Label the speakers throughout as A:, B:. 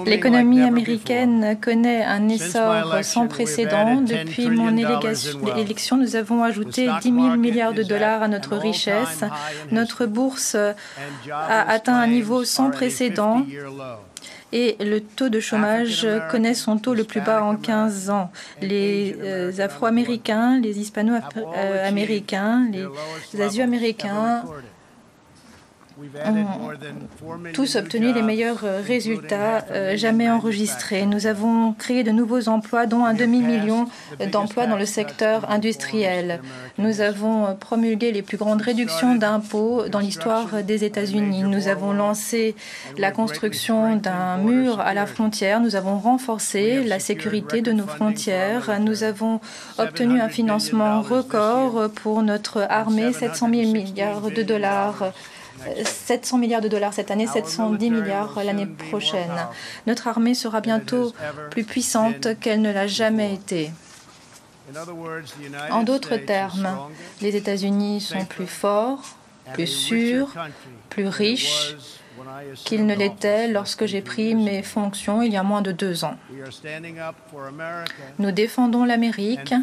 A: L'économie américaine connaît un essor sans précédent. Depuis mon élection, nous avons ajouté 10 000 milliards de dollars à notre richesse. Notre bourse a atteint un niveau sans précédent et le taux de chômage connaît son taux le plus bas en 15 ans. Les Afro-Américains, les Hispano-Américains, les Asio-Américains ont tous obtenu les meilleurs résultats jamais enregistrés. Nous avons créé de nouveaux emplois, dont un demi-million d'emplois dans le secteur industriel. Nous avons promulgué les plus grandes réductions d'impôts dans l'histoire des États-Unis. Nous avons lancé la construction d'un mur à la frontière. Nous avons renforcé la sécurité de nos frontières. Nous avons obtenu un financement record pour notre armée, 700 000 milliards de dollars. 700 milliards de dollars cette année, 710 milliards l'année prochaine. Notre armée sera bientôt plus puissante qu'elle ne l'a jamais été. En d'autres termes, les États-Unis sont plus forts, plus sûrs, plus riches qu'ils ne l'étaient lorsque j'ai pris mes fonctions il y a moins de 2 ans. Nous défendons l'Amérique,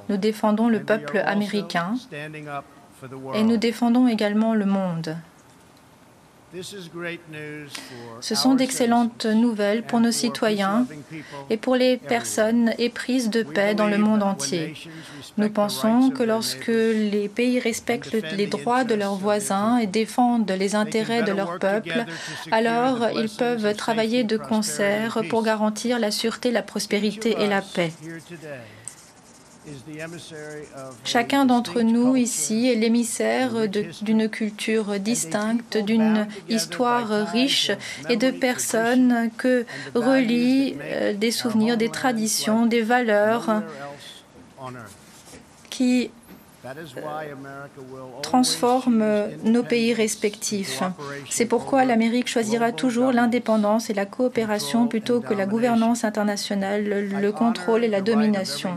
A: nous défendons le peuple américain, et nous défendons également le monde. Ce sont d'excellentes nouvelles pour nos citoyens et pour les personnes éprises de paix dans le monde entier. Nous pensons que lorsque les pays respectent les droits de leurs voisins et défendent les intérêts de leur peuple, alors ils peuvent travailler de concert pour garantir la sûreté, la prospérité et la paix. Chacun d'entre nous ici est l'émissaire d'une culture distincte, d'une histoire riche et de personnes que relient des souvenirs, des traditions, des valeurs qui transforment nos pays respectifs. C'est pourquoi l'Amérique choisira toujours l'indépendance et la coopération plutôt que la gouvernance internationale, le contrôle et la domination.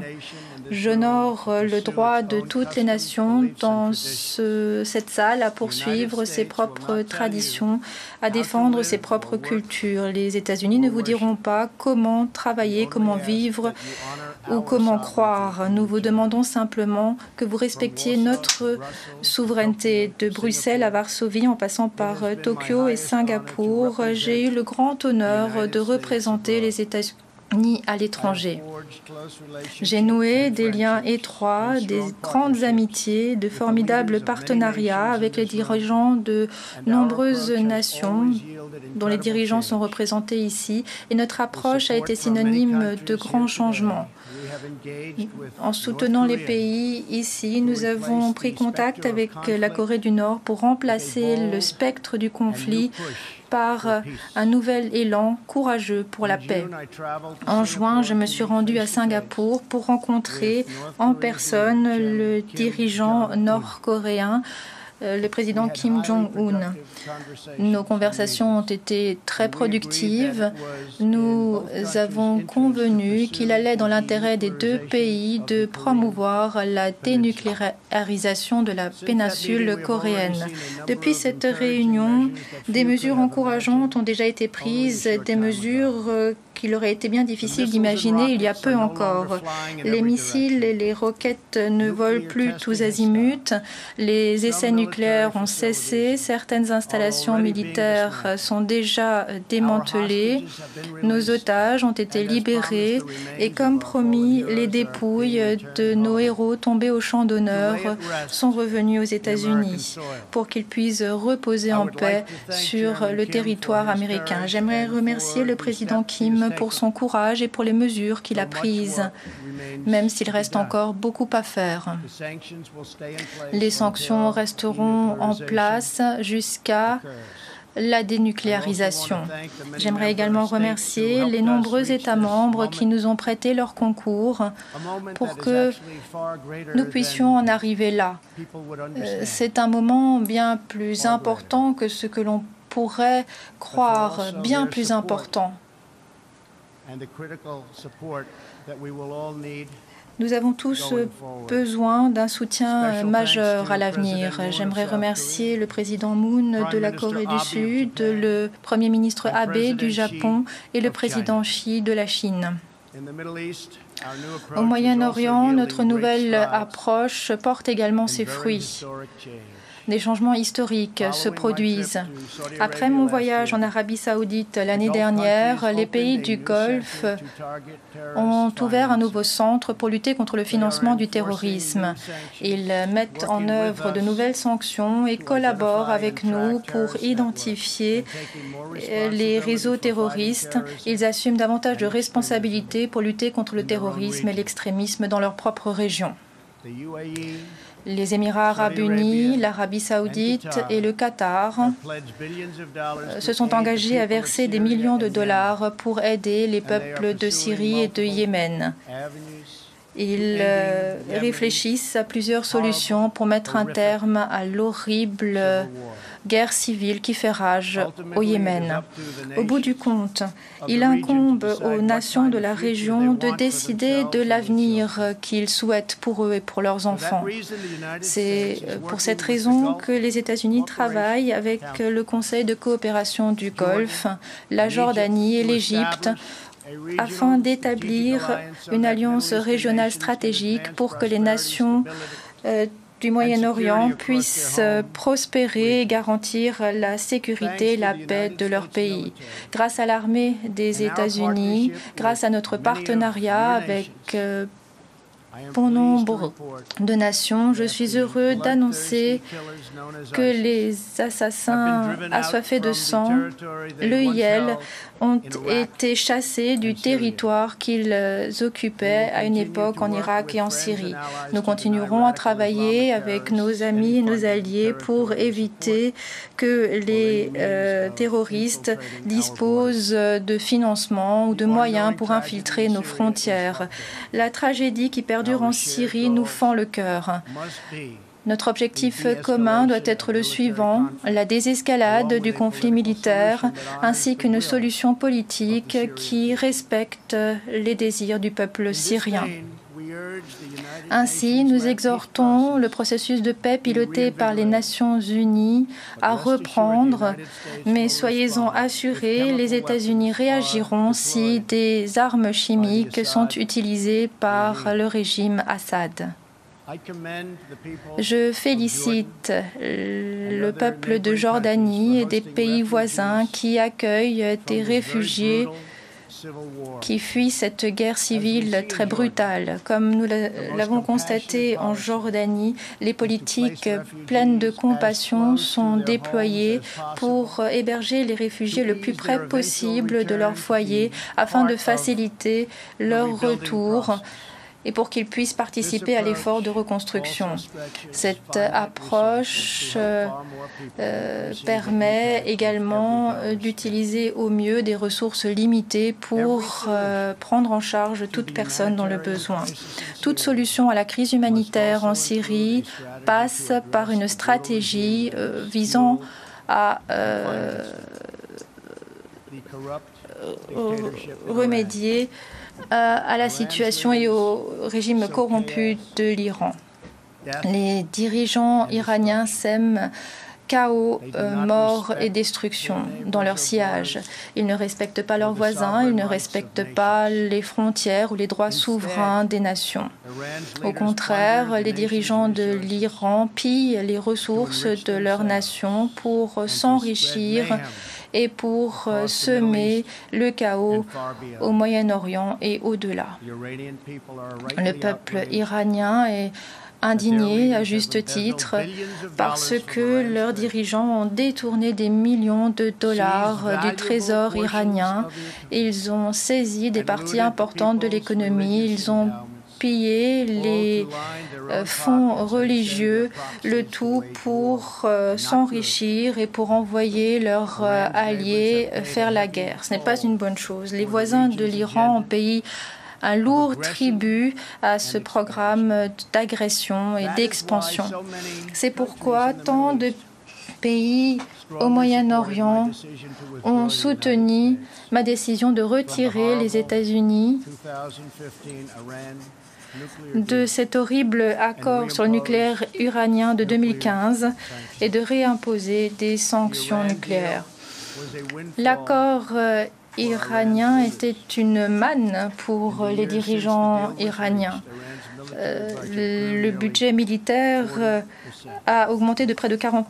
A: J'honore le droit de toutes les nations dans cette salle à poursuivre ses propres traditions, à défendre ses propres cultures. Les États-Unis ne vous diront pas comment travailler, comment vivre ou comment croire. Nous vous demandons simplement que vous respectiez notre souveraineté. De Bruxelles à Varsovie, en passant par Tokyo et Singapour, j'ai eu le grand honneur de représenter les États-Unis à l'étranger. J'ai noué des liens étroits, des grandes amitiés, de formidables partenariats avec les dirigeants de nombreuses nations dont les dirigeants sont représentés ici, et notre approche a été synonyme de grands changements. En soutenant les pays ici, nous avons pris contact avec la Corée du Nord pour remplacer le spectre du conflit par un nouvel élan courageux pour la paix. En juin, je me suis rendue à Singapour pour rencontrer en personne le dirigeant nord-coréen, le président Kim Jong-un. Nos conversations ont été très productives. Nous avons convenu qu'il allait dans l'intérêt des 2 pays de promouvoir la dénucléarisation de la péninsule coréenne. Depuis cette réunion, des mesures encourageantes ont déjà été prises, des mesures qu'il aurait été bien difficile d'imaginer il y a peu encore. Les missiles et les roquettes ne volent plus tous azimuts, les essais nucléaires ont cessé, certaines installations militaires sont déjà démantelées, nos otages ont été libérés et comme promis, les dépouilles de nos héros tombés au champ d'honneur sont revenus aux États-Unis pour qu'ils puissent reposer en paix sur le territoire américain. J'aimerais remercier le président Kim pour son courage et pour les mesures qu'il a prises, même s'il reste encore beaucoup à faire. Les sanctions resteront en place jusqu'à la dénucléarisation. J'aimerais également remercier les nombreux États membres qui nous ont prêté leur concours pour que nous puissions en arriver là. C'est un moment bien plus important que ce que l'on pourrait croire, bien plus important. Nous avons tous besoin d'un soutien majeur à l'avenir. J'aimerais remercier le président Moon de la Corée du Sud, le Premier ministre Abe du Japon et le président Xi de la Chine. Au Moyen-Orient, notre nouvelle approche porte également ses fruits. Des changements historiques se produisent. Après mon voyage en Arabie Saoudite l'année dernière, les pays du Golfe ont ouvert un nouveau centre pour lutter contre le financement du terrorisme. Ils mettent en œuvre de nouvelles sanctions et collaborent avec nous pour identifier les réseaux terroristes. Ils assument davantage de responsabilités pour lutter contre le terrorisme et l'extrémisme dans leur propre région. Les Émirats arabes unis, l'Arabie saoudite et le Qatar se sont engagés à verser des millions de dollars pour aider les peuples de Syrie et de Yémen. Ils réfléchissent à plusieurs solutions pour mettre un terme à l'horrible guerre civile qui fait rage au Yémen. Au bout du compte, il incombe aux nations de la région de décider de l'avenir qu'ils souhaitent pour eux et pour leurs enfants. C'est pour cette raison que les États-Unis travaillent avec le Conseil de coopération du Golfe, la Jordanie et l'Égypte afin d'établir une alliance régionale stratégique pour que les nations du Moyen-Orient puissent prospérer et garantir la sécurité et la paix de leur pays. Grâce à l'armée des États-Unis, grâce à notre partenariat avec bon nombre de nations, je suis heureux d'annoncer que les assassins assoiffés de sang, l'EIL, ont été chassés du territoire qu'ils occupaient à une époque en Irak et en Syrie. Nous continuerons à travailler avec nos amis et nos alliés pour éviter que les terroristes disposent de financement ou de moyens pour infiltrer nos frontières. La tragédie qui perdure en Syrie nous fend le cœur. Notre objectif commun doit être le suivant, la désescalade du conflit militaire ainsi qu'une solution politique qui respecte les désirs du peuple syrien. Ainsi, nous exhortons le processus de paix piloté par les Nations Unies à reprendre, mais soyez-en assurés, les États-Unis réagiront si des armes chimiques sont utilisées par le régime Assad. Je félicite le peuple de Jordanie et des pays voisins qui accueillent des réfugiés qui fuient cette guerre civile très brutale. Comme nous l'avons constaté en Jordanie, les politiques pleines de compassion sont déployées pour héberger les réfugiés le plus près possible de leur foyer afin de faciliter leur retour et pour qu'ils puissent participer à l'effort de reconstruction. Cette approche permet également d'utiliser au mieux des ressources limitées pour prendre en charge toute personne dans le besoin. Toute solution à la crise humanitaire en Syrie passe par une stratégie visant à remédier à la situation et au régime corrompu de l'Iran. Les dirigeants iraniens sèment chaos, mort et destruction dans leur sillage. Ils ne respectent pas leurs voisins, ils ne respectent pas les frontières ou les droits souverains des nations. Au contraire, les dirigeants de l'Iran pillent les ressources de leur nation pour s'enrichir et pour semer le chaos au Moyen-Orient et au-delà. Le peuple iranien est indigné à juste titre parce que leurs dirigeants ont détourné des millions de dollars du trésor iranien. Ils ont saisi des parties importantes de l'économie. Ils ont piller les fonds religieux, le tout pour s'enrichir et pour envoyer leurs alliés faire la guerre. Ce n'est pas une bonne chose. Les voisins de l'Iran ont payé un lourd tribut à ce programme d'agression et d'expansion. C'est pourquoi tant de pays au Moyen-Orient ont soutenu ma décision de retirer les États-Unis de cet horrible accord sur le nucléaire iranien de 2015 et de réimposer des sanctions nucléaires. L'accord iranien était une manne pour les dirigeants iraniens. Le budget militaire a augmenté de près de 40%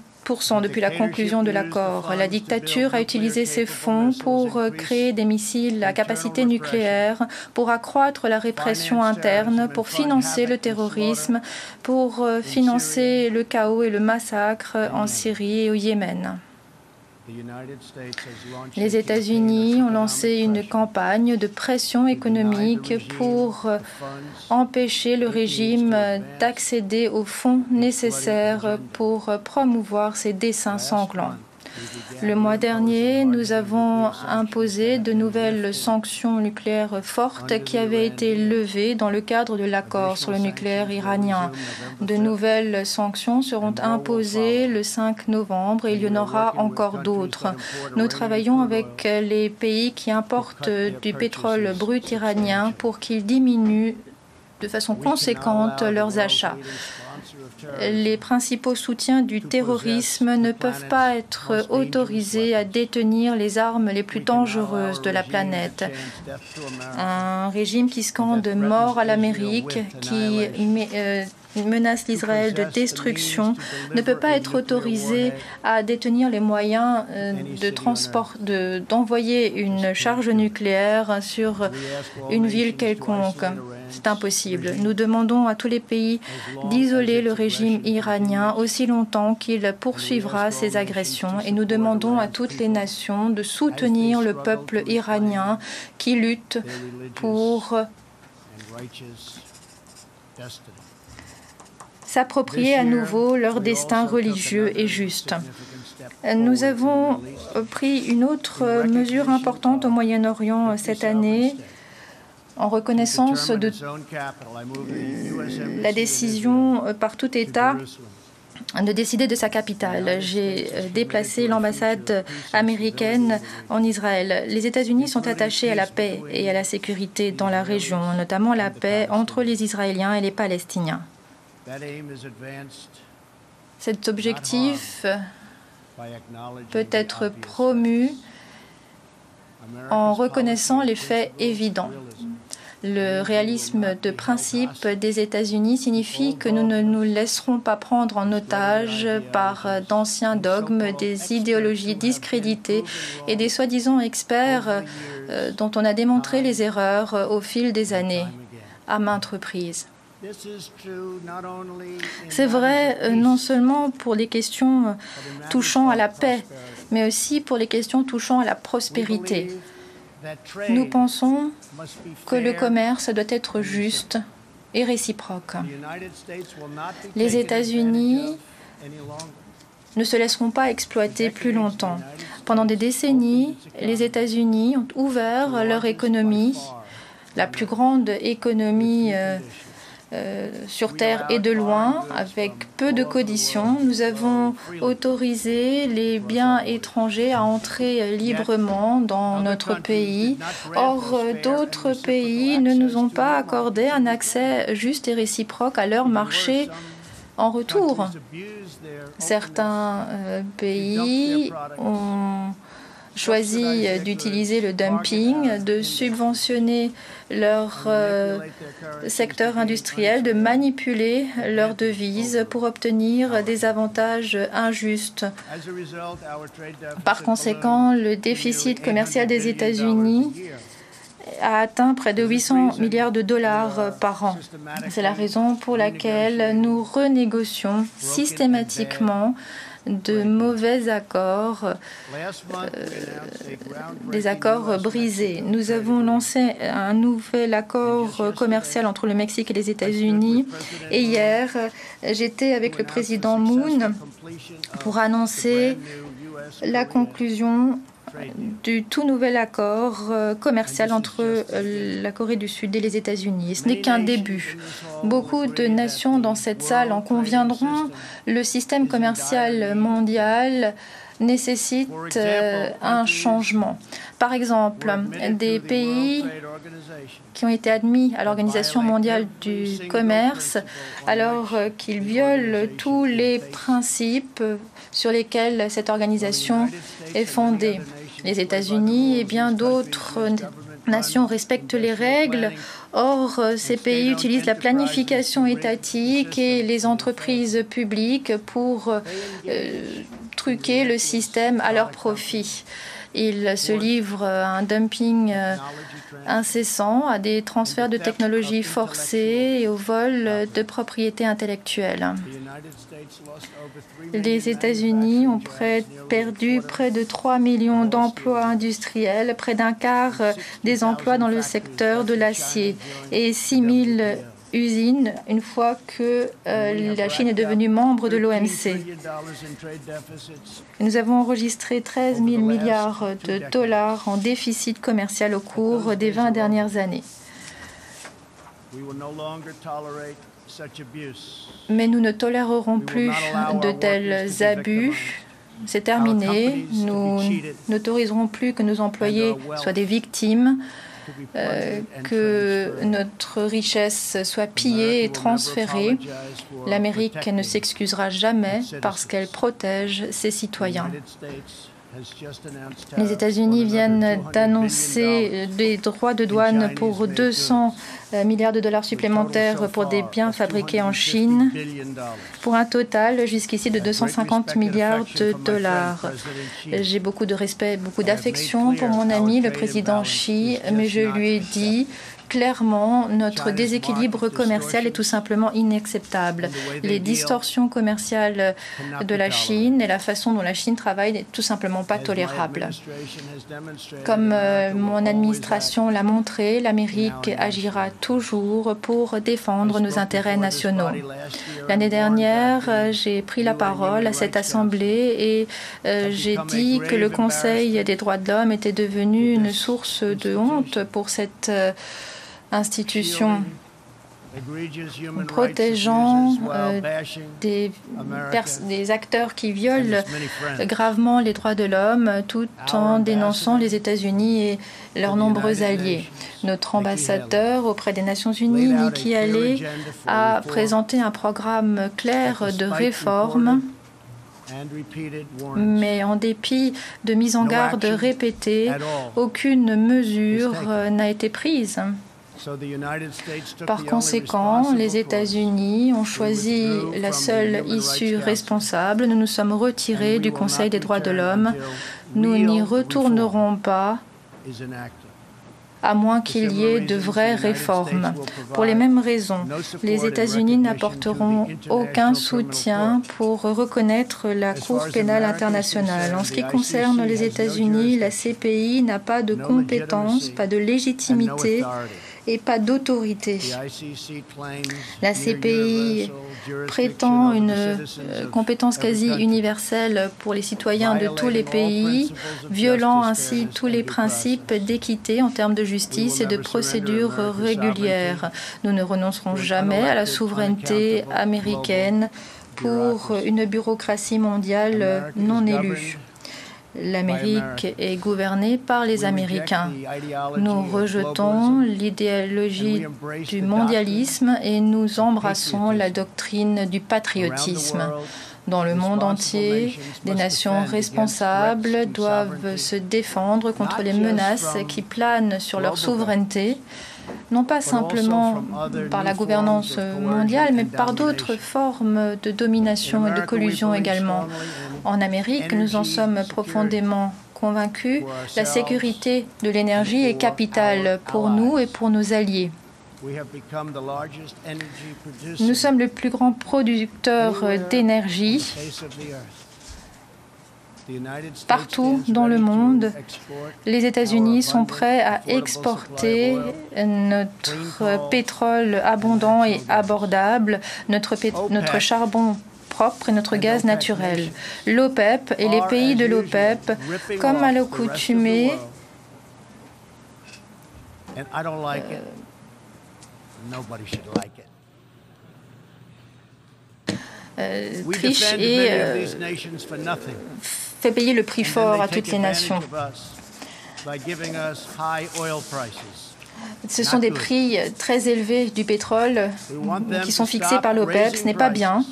A: depuis la conclusion de l'accord. La dictature a utilisé ces fonds pour créer des missiles à capacité nucléaire, pour accroître la répression interne, pour financer le terrorisme, pour financer le chaos et le massacre en Syrie et au Yémen. Les États-Unis ont lancé une campagne de pression économique pour empêcher le régime d'accéder aux fonds nécessaires pour promouvoir ses desseins sanglants. Le mois dernier, nous avons imposé de nouvelles sanctions nucléaires fortes qui avaient été levées dans le cadre de l'accord sur le nucléaire iranien. De nouvelles sanctions seront imposées le 5 novembre et il y en aura encore d'autres. Nous travaillons avec les pays qui importent du pétrole brut iranien pour qu'ils diminuent de façon conséquente leurs achats. Les principaux soutiens du terrorisme ne peuvent pas être autorisés à détenir les armes les plus dangereuses de la planète. Un régime qui scande « mort à l'Amérique », qui menace l'Israël de destruction, ne peut pas être autorisé à détenir les moyens d'envoyer une charge nucléaire sur une ville quelconque. C'est impossible. Nous demandons à tous les pays d'isoler le régime iranien aussi longtemps qu'il poursuivra ses agressions et nous demandons à toutes les nations de soutenir le peuple iranien qui lutte pour s'approprier à nouveau leur destin religieux et juste. Nous avons pris une autre mesure importante au Moyen-Orient cette année en reconnaissance de la décision par tout État de décider de sa capitale. J'ai déplacé l'ambassade américaine en Israël. Les États-Unis sont attachés à la paix et à la sécurité dans la région, notamment la paix entre les Israéliens et les Palestiniens. Cet objectif peut être promu en reconnaissant les faits évidents. Le réalisme de principe des États-Unis signifie que nous ne nous laisserons pas prendre en otage par d'anciens dogmes, des idéologies discréditées et des soi-disant experts dont on a démontré les erreurs au fil des années, à maintes reprises. C'est vrai non seulement pour les questions touchant à la paix, mais aussi pour les questions touchant à la prospérité. Nous pensons que le commerce doit être juste et réciproque. Les États-Unis ne se laisseront pas exploiter plus longtemps. Pendant des décennies, les États-Unis ont ouvert leur économie, la plus grande économie sur Terre et de loin, avec peu de conditions. Nous avons autorisé les biens étrangers à entrer librement dans notre pays. Or, d'autres pays ne nous ont pas accordé un accès juste et réciproque à leur marché en retour. Certains pays ont choisi d'utiliser le dumping, de subventionner leur secteur industriel, de manipuler leurs devises pour obtenir des avantages injustes. Par conséquent, le déficit commercial des États-Unis a atteint près de 800 milliards de dollars par an. C'est la raison pour laquelle nous renégocions systématiquement de mauvais accords, des accords brisés. Nous avons lancé un nouvel accord commercial entre le Mexique et les États-Unis. Et hier, j'étais avec le président Moon pour annoncer la conclusion du tout nouvel accord commercial entre la Corée du Sud et les États-Unis. Ce n'est qu'un début. Beaucoup de nations dans cette salle en conviendront. Le système commercial mondial nécessite un changement. Par exemple, des pays qui ont été admis à l'Organisation mondiale du commerce, alors qu'ils violent tous les principes sur lesquels cette organisation est fondée. Les États-Unis et bien d'autres nations respectent les règles. Or, ces pays utilisent la planification étatique et les entreprises publiques pour truquer le système à leur profit. Ils se livrent à un dumping incessant, à des transferts de technologies forcés et au vol de propriété intellectuelle. Les États-Unis ont perdu près de 3 millions d'emplois industriels, près d'un quart des emplois dans le secteur de l'acier et 6 000 usines une fois que la Chine est devenue membre de l'OMC. Nous avons enregistré 13 000 milliards de dollars en déficit commercial au cours des 20 dernières années. Mais nous ne tolérerons plus de tels abus. C'est terminé. Nous n'autoriserons plus que nos employés soient des victimes, que notre richesse soit pillée et transférée. L'Amérique ne s'excusera jamais parce qu'elle protège ses citoyens. Les États-Unis viennent d'annoncer des droits de douane pour 200 milliards de dollars supplémentaires pour des biens fabriqués en Chine, pour un total jusqu'ici de 250 milliards de dollars. J'ai beaucoup de respect, beaucoup d'affection pour mon ami, le président Xi, mais je lui ai dit clairement, notre déséquilibre commercial est tout simplement inacceptable. Les distorsions commerciales de la Chine et la façon dont la Chine travaille n'est tout simplement pas tolérable. Comme mon administration l'a montré, l'Amérique agira toujours pour défendre nos intérêts nationaux. L'année dernière, j'ai pris la parole à cette Assemblée et j'ai dit que le Conseil des droits de l'homme était devenu une source de honte pour cette institution, protégeant des acteurs qui violent gravement les droits de l'homme tout en dénonçant les États-Unis et leurs nombreux alliés. Notre ambassadeur auprès des Nations Unies, Nikki Haley, a présenté un programme clair de réforme, mais en dépit de mises en garde répétées, aucune mesure n'a été prise. Par conséquent, les États-Unis ont choisi la seule issue responsable. Nous nous sommes retirés du Conseil des droits de l'homme. Nous n'y retournerons pas, à moins qu'il y ait de vraies réformes. Pour les mêmes raisons, les États-Unis n'apporteront aucun soutien pour reconnaître la Cour pénale internationale. En ce qui concerne les États-Unis, la CPI n'a pas de compétence, pas de légitimité et pas d'autorité. La CPI prétend une compétence quasi universelle pour les citoyens de tous les pays, violant ainsi tous les principes d'équité en termes de justice et de procédures régulières. Nous ne renoncerons jamais à la souveraineté américaine pour une bureaucratie mondiale non élue. L'Amérique est gouvernée par les Américains. Nous rejetons l'idéologie du mondialisme et nous embrassons la doctrine du patriotisme. Dans le monde entier, des nations responsables doivent se défendre contre les menaces qui planent sur leur souveraineté, non pas simplement par la gouvernance mondiale, mais par d'autres formes de domination et de collusion également. En Amérique, nous en sommes profondément convaincus, la sécurité de l'énergie est capitale pour nous et pour nos alliés. Nous sommes le plus grand producteur d'énergie. Partout dans le monde, les États-Unis sont prêts à exporter notre pétrole abondant et abordable, notre charbon propre et notre gaz naturel. L'OPEP et les pays de l'OPEP, comme à l'accoutumée, trichent et fait payer le prix fort à toutes les nations. Ce sont des prix très élevés du pétrole qui sont fixés par l'OPEP. Ce n'est pas bien.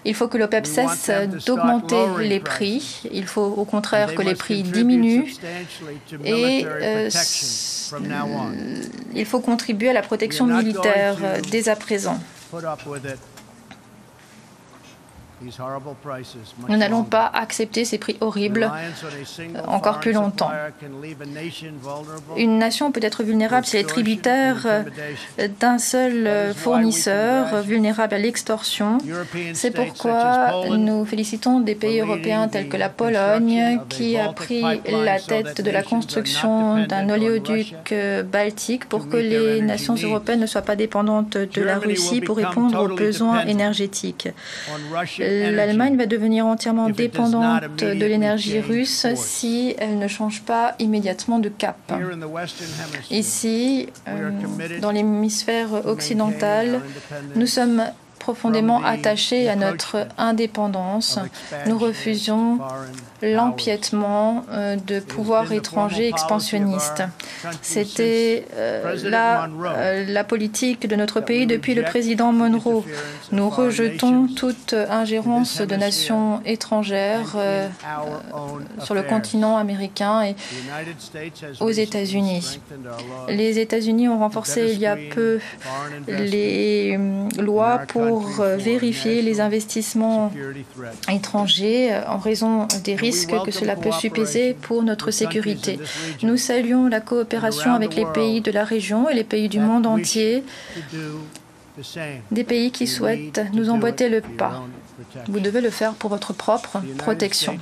A: Il faut que l'OPEP cesse d'augmenter les prix. Il faut au contraire que les prix diminuent et il faut contribuer à la protection militaire dès à présent. Nous n'allons pas accepter ces prix horribles encore plus longtemps. Une nation peut être vulnérable si elle est tributaire d'un seul fournisseur, vulnérable à l'extorsion. C'est pourquoi nous félicitons des pays européens tels que la Pologne, qui a pris la tête de la construction d'un oléoduc baltique pour que les nations européennes ne soient pas dépendantes de la Russie pour répondre aux besoins énergétiques. L'Allemagne va devenir entièrement dépendante de l'énergie russe si elle ne change pas immédiatement de cap. Ici, dans l'hémisphère occidental, nous sommes profondément attachés à notre indépendance. Nous refusons l'empiètement de pouvoirs étrangers expansionnistes. C'était la politique de notre pays depuis le président Monroe. Nous rejetons toute ingérence de nations étrangères sur le continent américain et aux États-Unis. Les États-Unis ont renforcé il y a peu les lois pour vérifier les investissements étrangers en raison des risques que cela peut supposer pour notre sécurité. Nous saluons la coopération avec les pays de la région et les pays du monde entier, des pays qui souhaitent nous emboîter le pas. Vous devez le faire pour votre propre protection.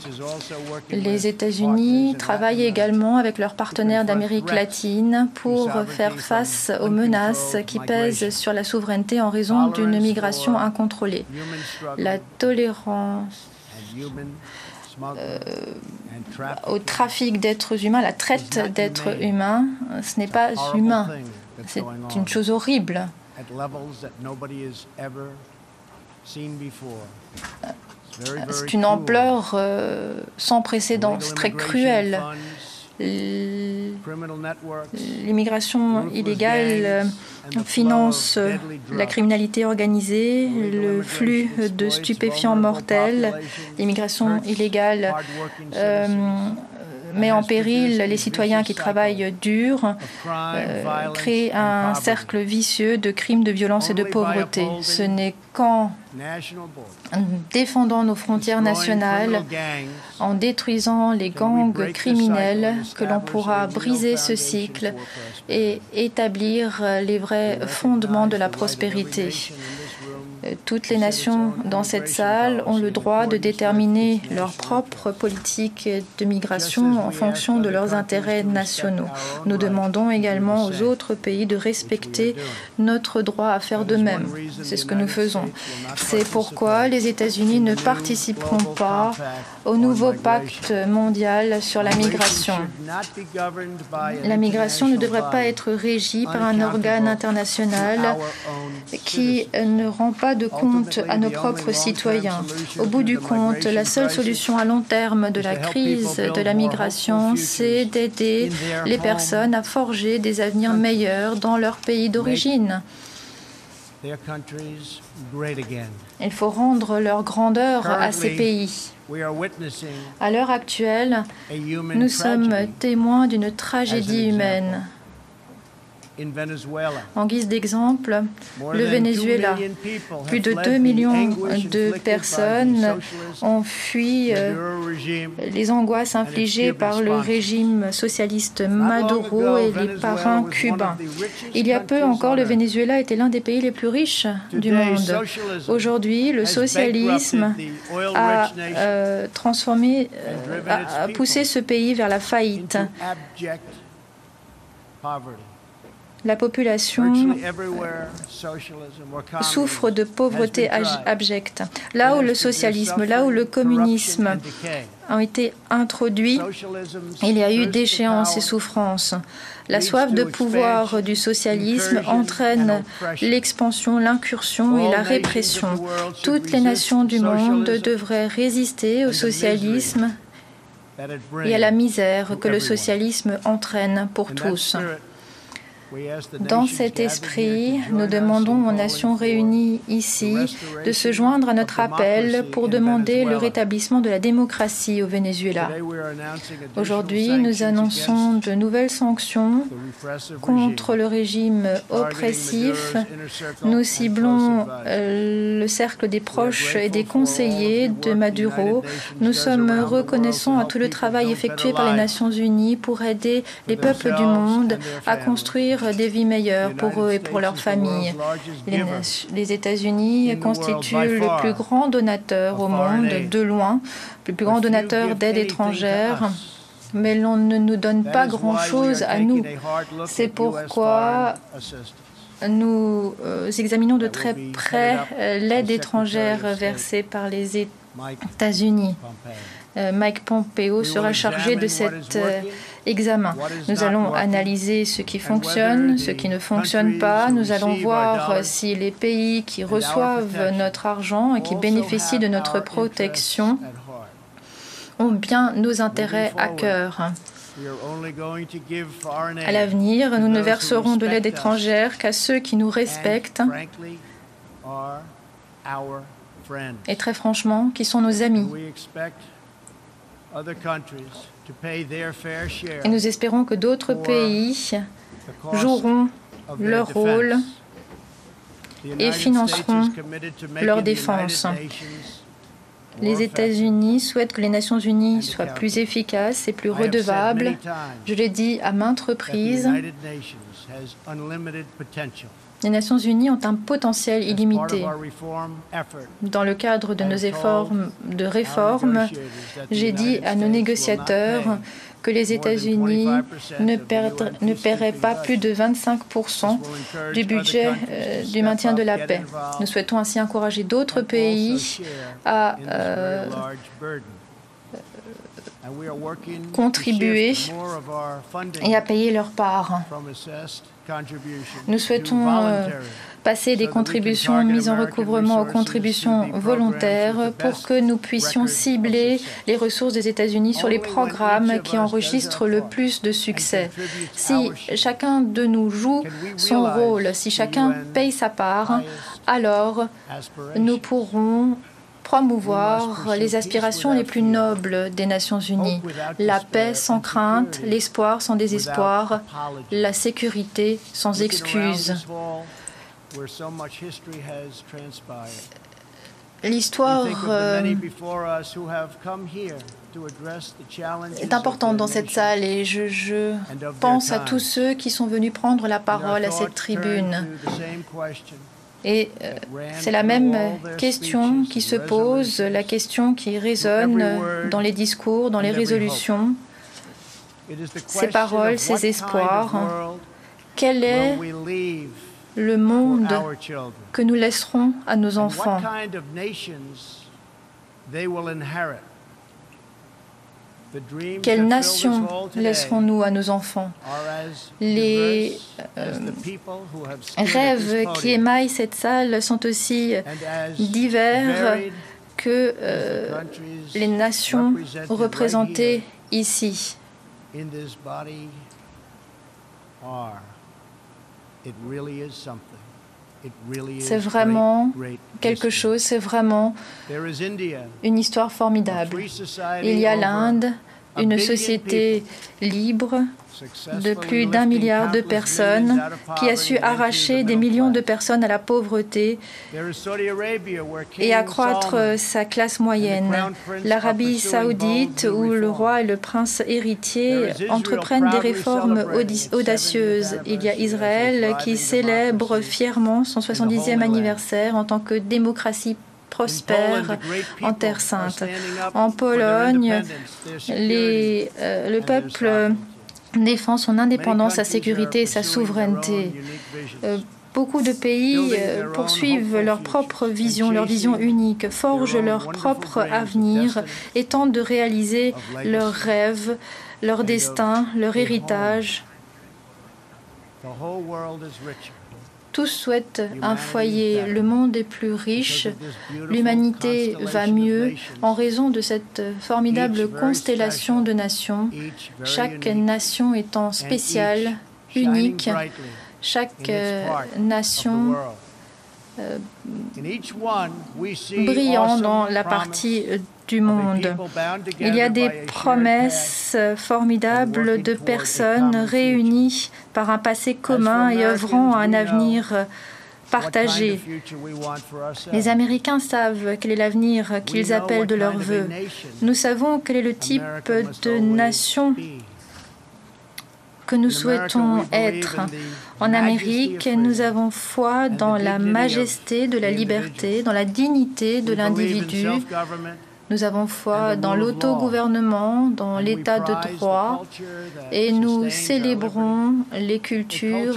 A: Les États-Unis travaillent également avec leurs partenaires d'Amérique latine pour faire face aux menaces qui pèsent sur la souveraineté en raison d'une migration incontrôlée. La tolérance au trafic d'êtres humains, la traite d'êtres humains, ce n'est pas humain. C'est une chose horrible. C'est une ampleur sans précédent, c'est très cruel. L'immigration illégale finance la criminalité organisée, le flux de stupéfiants mortels. L'immigration illégale met en péril les citoyens qui travaillent dur, crée un cercle vicieux de crimes, de violence et de pauvreté. Ce n'est qu'en défendant nos frontières nationales, en détruisant les gangs criminels, que l'on pourra briser ce cycle et établir les vrais fondements de la prospérité. Toutes les nations dans cette salle ont le droit de déterminer leur propre politique de migration en fonction de leurs intérêts nationaux. Nous demandons également aux autres pays de respecter notre droit à faire de même. C'est ce que nous faisons. C'est pourquoi les États-Unis ne participeront pas au nouveau pacte mondial sur la migration. La migration ne devrait pas être régie par un organe international qui ne rend pas de compte à nos propres citoyens. Au bout du compte, la seule solution à long terme de la crise de la migration, c'est d'aider les personnes à forger des avenirs meilleurs dans leur pays d'origine. Il faut rendre leur grandeur à ces pays. À l'heure actuelle, nous sommes témoins d'une tragédie humaine. En guise d'exemple, le Venezuela. Plus de 2 millions de personnes ont fui les angoisses infligées par le régime socialiste Maduro et les parrains cubains. Il y a peu encore, le Venezuela était l'un des pays les plus riches du monde. Aujourd'hui, le socialisme a poussé ce pays vers la faillite. La population souffre de pauvreté abjecte. Là où le socialisme, là où le communisme ont été introduits, il y a eu déchéance et souffrance. La soif de pouvoir du socialisme entraîne l'expansion, l'incursion et la répression. Toutes les nations du monde devraient résister au socialisme et à la misère que le socialisme entraîne pour tous. Dans cet esprit, nous demandons aux Nations réunies ici de se joindre à notre appel pour demander le rétablissement de la démocratie au Venezuela. Aujourd'hui, nous annonçons de nouvelles sanctions contre le régime oppressif. Nous ciblons le cercle des proches et des conseillers de Maduro. Nous sommes reconnaissants à tout le travail effectué par les Nations unies pour aider les peuples du monde à construire des vies meilleures pour eux et pour leurs familles. Les États-Unis constituent le plus grand donateur au monde, de loin, le plus grand donateur d'aide étrangère, mais l'on ne nous donne pas grand-chose à nous. C'est pourquoi nous examinons de très près l'aide étrangère versée par les États-Unis. Mike Pompeo sera chargé de cet examen. Nous allons analyser ce qui fonctionne, ce qui ne fonctionne pas. Nous allons voir si les pays qui reçoivent notre argent et qui bénéficient de notre protection ont bien nos intérêts à cœur. À l'avenir, nous ne verserons de l'aide étrangère qu'à ceux qui nous respectent et très franchement, qui sont nos amis. Et nous espérons que d'autres pays joueront leur rôle et financeront leur défense. Les États-Unis souhaitent que les Nations unies soient plus efficaces et plus redevables. Je l'ai dit à maintes reprises. Les Nations unies ont un potentiel illimité. Dans le cadre de nos efforts de réforme, j'ai dit à nos négociateurs que les États-Unis ne paieraient pas plus de 25% du budget du maintien de la paix. Nous souhaitons ainsi encourager d'autres pays à contribuer et à payer leur part. Nous souhaitons passer des contributions mises en recouvrement aux contributions volontaires pour que nous puissions cibler les ressources des États-Unis sur les programmes qui enregistrent le plus de succès. Si chacun de nous joue son rôle, si chacun paye sa part, alors nous pourrons promouvoir les aspirations les plus nobles des Nations unies. La paix sans crainte, l'espoir sans désespoir, la sécurité sans excuse. L'histoire est importante dans cette salle et je pense à tous ceux qui sont venus prendre la parole à cette tribune. Et c'est la même question qui se pose, la question qui résonne dans les discours, dans les résolutions, ces paroles, ces espoirs. Quel est le monde que nous laisserons à nos enfants? Quelle nation laisserons-nous à nos enfants? Les rêves qui émaillent cette salle sont aussi divers que les nations représentées ici. C'est vraiment quelque chose, c'est vraiment une histoire formidable. Il y a l'Inde, une société libre de plus d'1 milliard de personnes qui a su arracher des millions de personnes à la pauvreté et accroître sa classe moyenne. L'Arabie saoudite, où le roi et le prince héritier entreprennent des réformes audacieuses. Il y a Israël qui célèbre fièrement son 70e anniversaire en tant que démocratie prospère en Terre Sainte. En Pologne, le peuple défend son indépendance, sa sécurité et sa souveraineté. Beaucoup de pays poursuivent leur propre vision, leur vision unique, forgent leur propre avenir et tentent de réaliser leurs rêves, leur destin, leur héritage. Tous souhaitent un foyer. Le monde est plus riche. L'humanité va mieux en raison de cette formidable constellation de nations. Chaque nation étant spéciale, unique. Chaque nation brillant dans la partie du monde. Il y a des promesses formidables de personnes réunies par un passé commun et œuvrant à un avenir partagé. Les Américains savent quel est l'avenir qu'ils appellent de leur vœu. Nous savons quel est le type de nation que nous souhaitons être. En Amérique, nous avons foi dans la majesté de la liberté, dans la dignité de l'individu. Nous avons foi dans l'autogouvernement, dans l'état de droit, et nous célébrons les cultures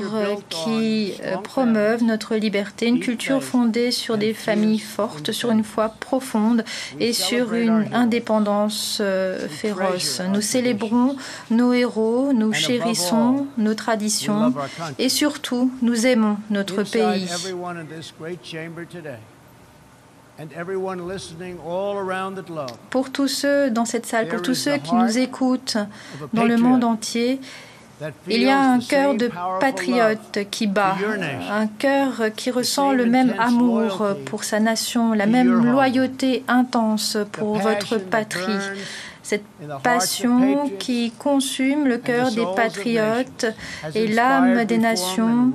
A: qui promeuvent notre liberté, une culture fondée sur des familles fortes, sur une foi profonde et sur une indépendance féroce. Nous célébrons nos héros, nous chérissons nos traditions et surtout, nous aimons notre pays. Pour tous ceux dans cette salle, pour tous ceux qui nous écoutent dans le monde entier, il y a un cœur de patriote qui bat, un cœur qui ressent le même amour pour sa nation, la même loyauté intense pour votre patrie. Cette passion qui consume le cœur des patriotes et l'âme des nations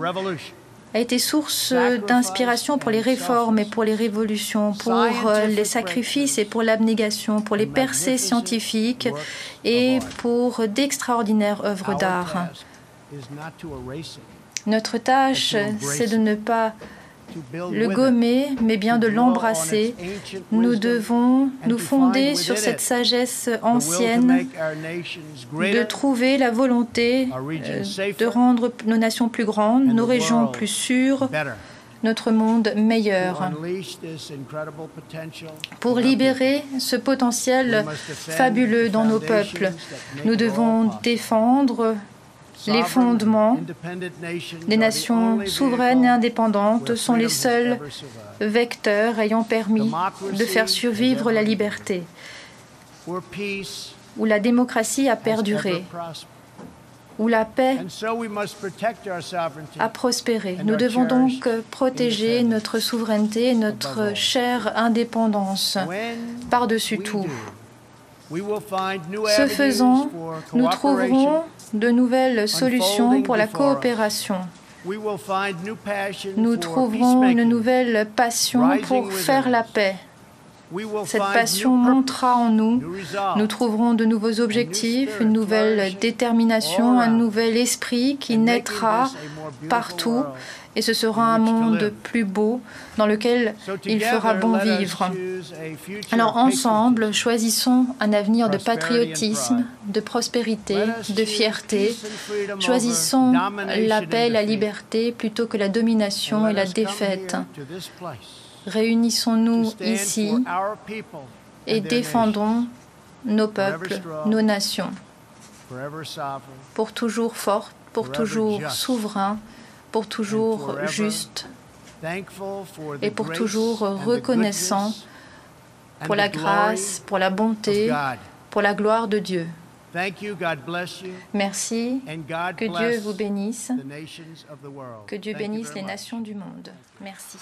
A: a été source d'inspiration pour les réformes et pour les révolutions, pour les sacrifices et pour l'abnégation, pour les percées scientifiques et pour d'extraordinaires œuvres d'art. Notre tâche, c'est de ne pas le gommer, mais bien de l'embrasser. Nous devons nous fonder sur cette sagesse ancienne de trouver la volonté de rendre nos nations plus grandes, nos régions plus sûres, notre monde meilleur. Pour libérer ce potentiel fabuleux dans nos peuples, nous devons défendre les fondements des nations souveraines et indépendantes sont les seuls vecteurs ayant permis de faire survivre la liberté, où la démocratie a perduré, où la paix a prospéré. Nous devons donc protéger notre souveraineté et notre chère indépendance par-dessus tout. Ce faisant, nous trouverons de nouvelles solutions pour la coopération. Nous trouverons une nouvelle passion pour faire la paix. Cette passion montera en nous. Nous trouverons de nouveaux objectifs, une nouvelle détermination, un nouvel esprit qui naîtra partout. Et ce sera un monde plus beau dans lequel il fera bon vivre. Alors ensemble, choisissons un avenir de patriotisme, de prospérité, de fierté. Choisissons la paix et la liberté plutôt que la domination et la défaite. Réunissons-nous ici et défendons nos peuples, nos nations, pour toujours fortes, pour toujours souverains, pour toujours juste et pour toujours reconnaissant pour la grâce, pour la bonté, pour la gloire de Dieu. Merci, que Dieu vous bénisse, que Dieu bénisse les nations du monde. Merci.